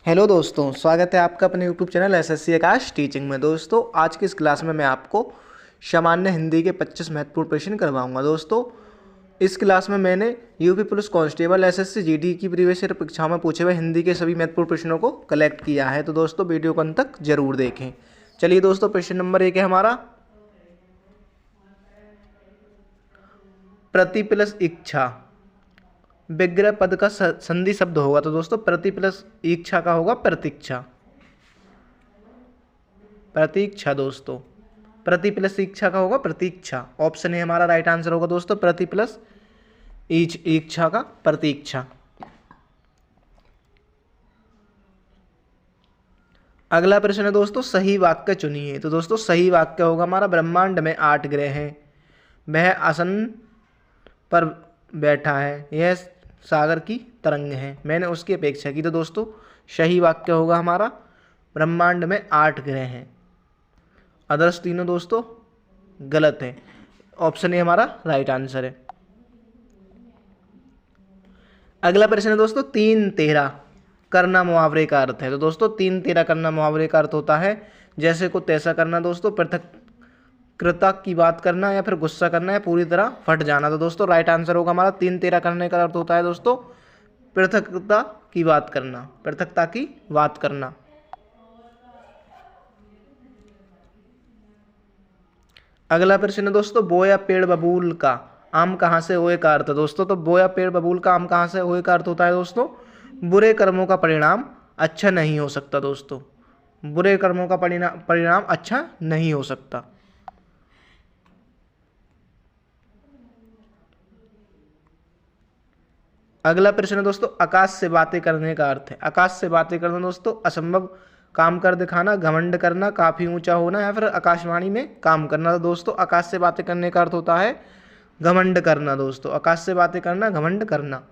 Hello दोस्तों, स्वागत है आपका अपने यूट्यूब चैनल एसएससी आकाश टीचिंग में। दोस्तों, आज की इस क्लास में मैं आपको सामान्य हिंदी के 25 महत्वपूर्ण प्रश्न करवाऊंगा। दोस्तों, इस क्लास में मैंने UP police constable SSC GD की प्रीवियस ईयर परीक्षाओं में पूछे हुए हिंदी के सभी महत्वपूर्ण प्रश्नों को कलेक्ट किया है। तो दोस्तों, वीडियो को अंत तक जरूर देखें। चलिए दोस्तों, प्रश्न नंबर 1 है हमारा, प्रति प्लस इच्छा विग्रह पद का संधि शब्द होगा। तो दोस्तों, प्रति प्लस इच्छा का होगा प्रतीक्षा। प्रतीक्षा दोस्तों, प्रति प्लस इच्छा का होगा प्रतीक्षा। ऑप्शन है हमारा राइट आंसर होगा दोस्तों, प्रति प्लस इच्छा का प्रतीक्षा। अगला प्रश्न है दोस्तों, सही वाक्य चुनिए। तो दोस्तों, सही वाक्य होगा हमारा, ब्रह्मांड में 8 ग्रह हैं, वह आसन पर बैठा है, यह सागर की तरंग है, मैंने उसकी अपेक्षा की। तो दोस्तों, सही वाक्य होगा हमारा, ब्रह्मांड में 8 ग्रह हैं। अदर्स तीनों दोस्तों गलत है। ऑप्शन ए हमारा राइट आंसर है। अगला प्रश्न है दोस्तों, 3-13 करना मुहावरे का अर्थ है। तो दोस्तों, 3-13 करना मुहावरे का अर्थ होता है जैसे को तैसा करना दोस्तों, पृथक्कृता की बात करना, या फिर गुस्सा करना, या पूरी तरह फट जाना। तो दोस्तों, राइट आंसर होगा हमारा, 3-13 करने का अर्थ होता है दोस्तों पृथकता की बात करना, पृथकता की बात करना। अगला प्रश्न है दोस्तों, बोया पेड़ बबूल का आम कहाँ से हुए का अर्थ। दोस्तों, तो बोया पेड़ बबूल का आम कहाँ से हुए का अर्थ होता है दोस्तों, बुरे कर्मों का परिणाम अच्छा नहीं हो सकता। दोस्तों, बुरे कर्मों का परिणाम अच्छा नहीं हो सकता। अगला प्रश्न है दोस्तों, आकाश से बातें करने का अर्थ है। आकाश से बातें करना दोस्तों, असंभव काम कर दिखाना, घमंड करना, काफी ऊंचा होना, या फिर आकाशवाणी में काम करना। तो दोस्तों, आकाश से बातें करने का अर्थ होता है घमंड करना। दोस्तों, आकाश से बातें करना, घमंड करना।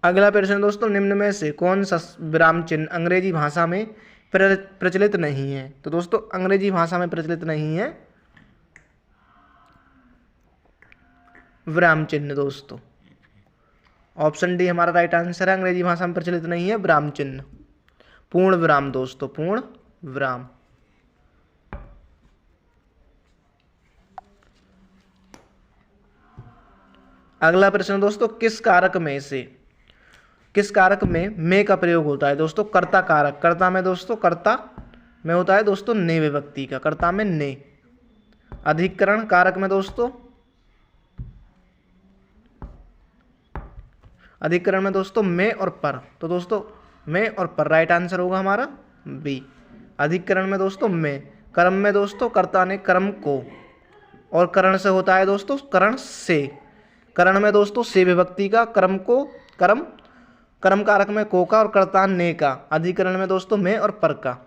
अगला प्रश्न दोस्तों, निम्न में से कौन सा विराम चिन्ह अंग्रेजी भाषा में प्रचलित नहीं है। तो दोस्तों, अंग्रेजी भाषा में प्रचलित नहीं है विराम चिन्ह। दोस्तों, ऑप्शन डी हमारा राइट आंसर है, अंग्रेजी भाषा में प्रचलित नहीं है विराम चिन्ह। पूर्ण विराम दोस्तों, पूर्ण विराम। अगला प्रश्न दोस्तों, किस कारक में का प्रयोग होता है। दोस्तों, कर्ता कारक। कर्ता में दोस्तों, कर्ता में होता है दोस्तों ने विभक्ति का, कर्ता में ने। अधिकरण कारक में दोस्तों, अधिकरण में दोस्तों में और पर। तो दोस्तों, में और पर राइट आंसर होगा हमारा बी। अधिकरण में दोस्तों में। कर्म में दोस्तों, कर्ता ने कर्म को, और करण से होता है दोस्तों करण से। करण में दोस्तों से विभक्ति का, कर्म को कर्म कारक में को का, और कर्ता ने का। अधिकरण में दोस्तों में और पर का।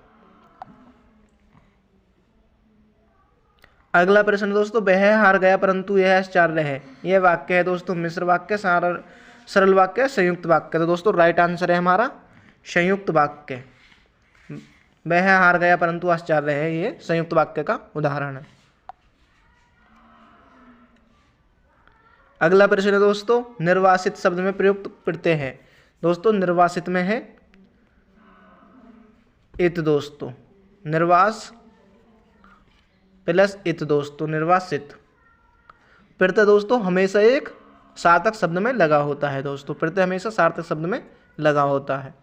अगला प्रश्न दोस्तों, वह हार गया परंतु यह आश्चर्य है। यह वाक्य है दोस्तों मिश्र वाक्य, सरल वाक्य, संयुक्त वाक्य। तो दोस्तों, राइट आंसर है हमारा संयुक्त वाक्य। वह हार गया परंतु आश्चर्य है, ये संयुक्त वाक्य का उदाहरण है। अगला प्रश्न है दोस्तों, निर्वासित शब्द में प्रयुक्त प्रत्यय है। दोस्तों, निर्वासित में है इत। दोस्तों, निर्वास प्लस इत। दोस्तों, निर्वासित। प्रत्यय दोस्तों हमेशा एक सार्थक शब्द में लगा होता है। दोस्तों, प्रत्यय हमेशा सार्थक शब्द में लगा होता है।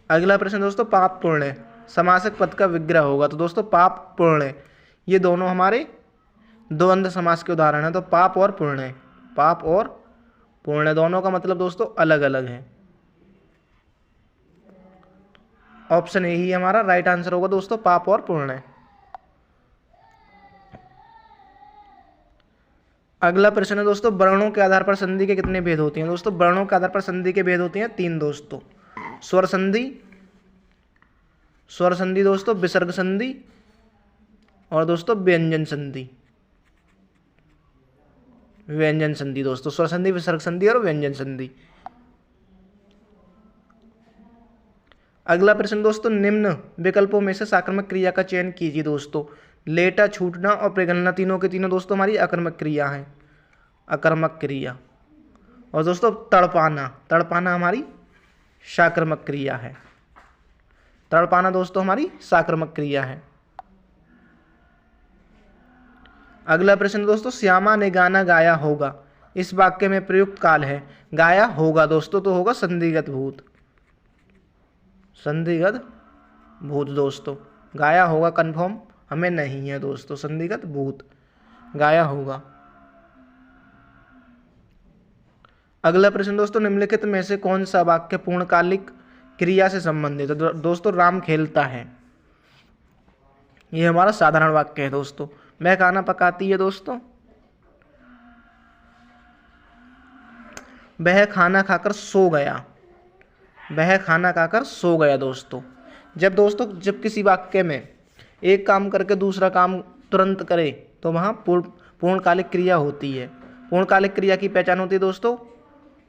अगला प्रश्न दोस्तों, पाप पुण्य समासक पद का विग्रह होगा। तो दोस्तों, पाप पुण्य ये दोनों हमारे द्वंद्व समास के उदाहरण है। तो पाप और पुण्य, पाप और पुण्य दोनों का मतलब दोस्तों अलग अलग है। ऑप्शन ए ही हमारा राइट आंसर होगा दोस्तों, पाप और पुण्य। अगला प्रश्न है दोस्तों, वर्णों के आधार पर संधि के कितने भेद होते हैं। दोस्तों, वर्णों के आधार पर संधि के भेद होते हैं 3 दोस्तों, स्वर संधि दोस्तों, विसर्ग संधि, और दोस्तों व्यंजन संधि। व्यंजन संधि दोस्तों, स्वर संधि, विसर्ग संधि और व्यंजन संधि। अगला प्रश्न दोस्तों, निम्न विकल्पों में से साकर्मक क्रिया का चयन कीजिए। दोस्तों, लेटा, छूटना और प्रगलना तीनों के तीनों दोस्तों हमारी अकर्मक क्रिया है, अकर्मक क्रिया। और दोस्तों तड़पाना, तड़पाना हमारी साक्रामक क्रिया है। तड़पाना दोस्तों हमारी साक्रामक क्रिया है। अगला प्रश्न दोस्तों, श्यामा ने गाना गाया होगा, इस वाक्य में प्रयुक्त काल है। गाया होगा दोस्तों तो होगा संधिगत भूत, संधिगत भूत दोस्तों। गाया होगा कंफर्म हमें नहीं है दोस्तों, संधिगत भूत गाया होगा। अगला प्रश्न दोस्तों, निम्नलिखित में से कौन सा वाक्य पूर्णकालिक क्रिया से संबंधित है। तो दोस्तों राम खेलता है, ये हमारा साधारण वाक्य है दोस्तों। मैं खाना पकाती है दोस्तों, वह खाना खाकर सो गया, वह खाना खाकर सो गया दोस्तों। जब किसी वाक्य में एक काम करके दूसरा काम तुरंत करे तो वहाँ पूर्णकालिक क्रिया होती है। पूर्णकालिक क्रिया की पहचान होती है दोस्तों,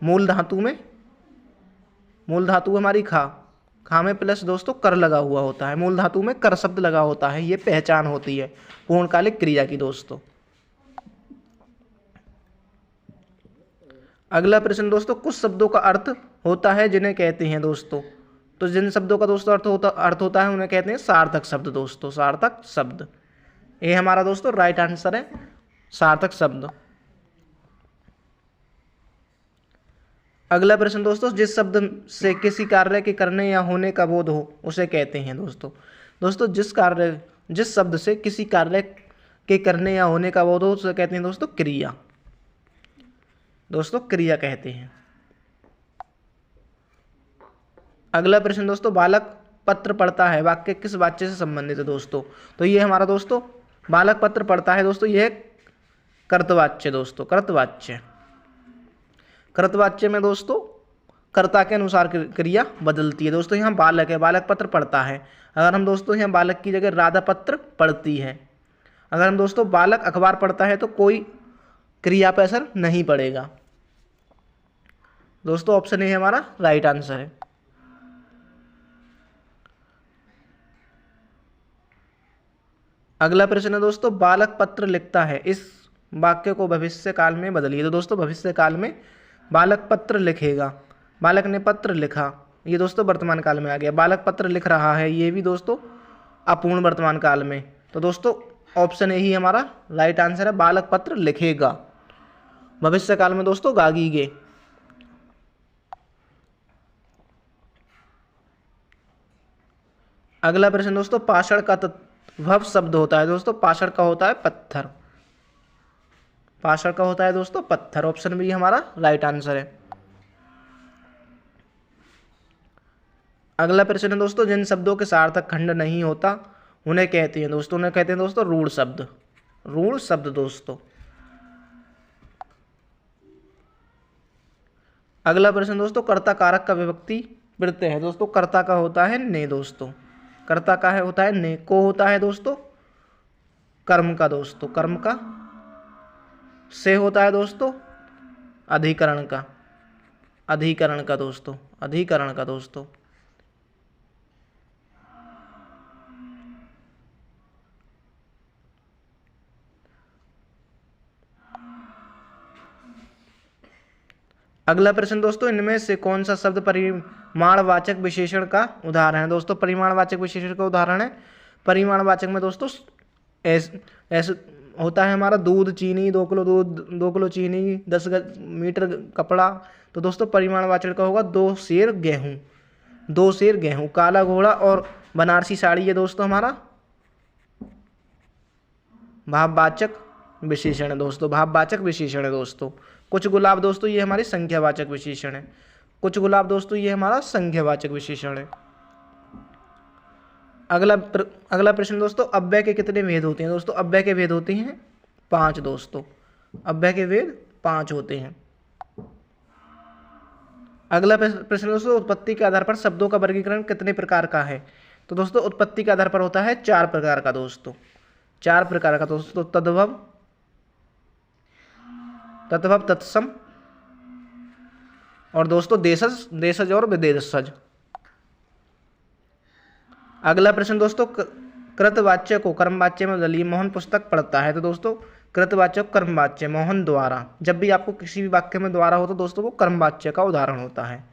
मूल धातु में, मूल धातु हमारी खा में प्लस दोस्तों कर लगा हुआ होता है, मूल धातु में कर शब्द लगा होता है, ये पहचान होती है पूर्णकालिक क्रिया की दोस्तों। अगला प्रश्न दोस्तों, कुछ शब्दों का अर्थ होता है जिन्हें कहते हैं दोस्तों, तो जिन शब्दों का दोस्तों अर्थ होता है उन्हें कहते हैं सार्थक शब्द दोस्तों, सार्थक शब्द। ये हमारा दोस्तों राइट आंसर है, सार्थक शब्द। अगला प्रश्न दोस्तों, जिस शब्द से किसी कार्य के करने या होने का बोध हो उसे कहते हैं दोस्तों। दोस्तों जिस शब्द से किसी कार्य के करने या होने का बोध हो उसे कहते हैं दोस्तों क्रिया, दोस्तों क्रिया कहते हैं। अगला प्रश्न दोस्तों, बालक पत्र पढ़ता है, वाक्य किस वाच्य से संबंधित है दोस्तों। तो ये हमारा दोस्तों बालक पत्र पढ़ता है दोस्तों, यह कर्तवाच्य दोस्तों, कर्तवाच्य। कर्तवाच्य में दोस्तों कर्ता के अनुसार क्रिया बदलती है दोस्तों। यहाँ बालक है, बालक पत्र पढ़ता है, अगर हम दोस्तों यहाँ बालक की जगह राधा पत्र पढ़ती है। अगर हम दोस्तों बालक अखबार पढ़ता है तो कोई क्रिया पर असर नहीं पड़ेगा दोस्तों। ऑप्शन ए हमारा राइट आंसर है। अगला प्रश्न है दोस्तों, बालक पत्र लिखता है, इस वाक्य को भविष्य काल में बदलिए। तो दोस्तों भविष्य काल में बालक पत्र लिखेगा, बालक ने पत्र लिखा, ये दोस्तों वर्तमान काल में आ गया। बालक पत्र लिख रहा है, ये भी दोस्तों अपूर्ण वर्तमान काल में। तो दोस्तों ऑप्शन ए ही हमारा राइट आंसर है, बालक पत्र लिखेगा। भविष्य काल में दोस्तों गागीगे। अगला प्रश्न दोस्तों, पाषाण का तद्भव शब्द होता है दोस्तों, पाषाण का होता है पत्थर, पाषाण का होता है दोस्तों पत्थर। ऑप्शन बी हमारा राइट आंसर है। अगला प्रश्न है दोस्तों, जिन शब्दों के सार्थक खंड नहीं होता उन्हें कहते हैं दोस्तों, उन्हें कहते हैं दोस्तों रूढ़ शब्द, रूढ़ शब्द दोस्तों। अगला प्रश्न दोस्तों, कर्ता कारक का विभक्ति प्रत्यय है दोस्तों, कर्ता का होता है ने दोस्तों, कर्ता का है होता है ने, को होता है दोस्तों कर्म का दोस्तों, कर्म का, से होता है दोस्तों अधिकरण का, अधिकरण का दोस्तों, अधिकरण का दोस्तों। अगला प्रश्न दोस्तों, इनमें से कौन सा शब्द परिमाणवाचक विशेषण का उदाहरण है दोस्तों। परिमाणवाचक विशेषण का उदाहरण है, परिमाणवाचक में दोस्तों ऐसे होता है हमारा दूध, चीनी, 2 किलो दूध, 2 किलो चीनी, 10 मीटर कपड़ा। तो दोस्तों परिमाणवाचक का होगा 2 सेर गेहूँ, 2 सेर गेहूँ। काला घोड़ा और बनारसी साड़ी ये दोस्तों हमारा भाववाचक विशेषण है दोस्तों, भाववाचक विशेषण है दोस्तों। कुछ गुलाब दोस्तों ये हमारी संख्यावाचक विशेषण है, कुछ गुलाब दोस्तों ये हमारा संख्यावाचक विशेषण है। अगला प्रश्न दोस्तों, अव्यय के कितने भेद होते हैं दोस्तों। अव्यय के भेद होते हैं 5 दोस्तों, अव्यय के भेद 5 होते हैं। अगला प्रश्न दोस्तों, उत्पत्ति के आधार पर शब्दों का वर्गीकरण कितने प्रकार का है। तो दोस्तों उत्पत्ति के आधार पर होता है 4 प्रकार का दोस्तों, 4 प्रकार का दोस्तों। तद्भव, तद्भव, तत्सम और दोस्तों देशज, देशज और विदेशज। अगला प्रश्न दोस्तों, कृतवाच्य को कर्मवाच्य में बदलिए। मोहन पुस्तक पढ़ता है, तो दोस्तों कृतवाचक कर्मवाच्य मोहन द्वारा। जब भी आपको किसी भी वाक्य में द्वारा हो तो दोस्तों वो कर्मवाच्य का उदाहरण होता है।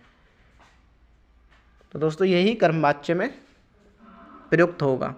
तो दोस्तों यही कर्मवाच्य में प्रयुक्त होगा।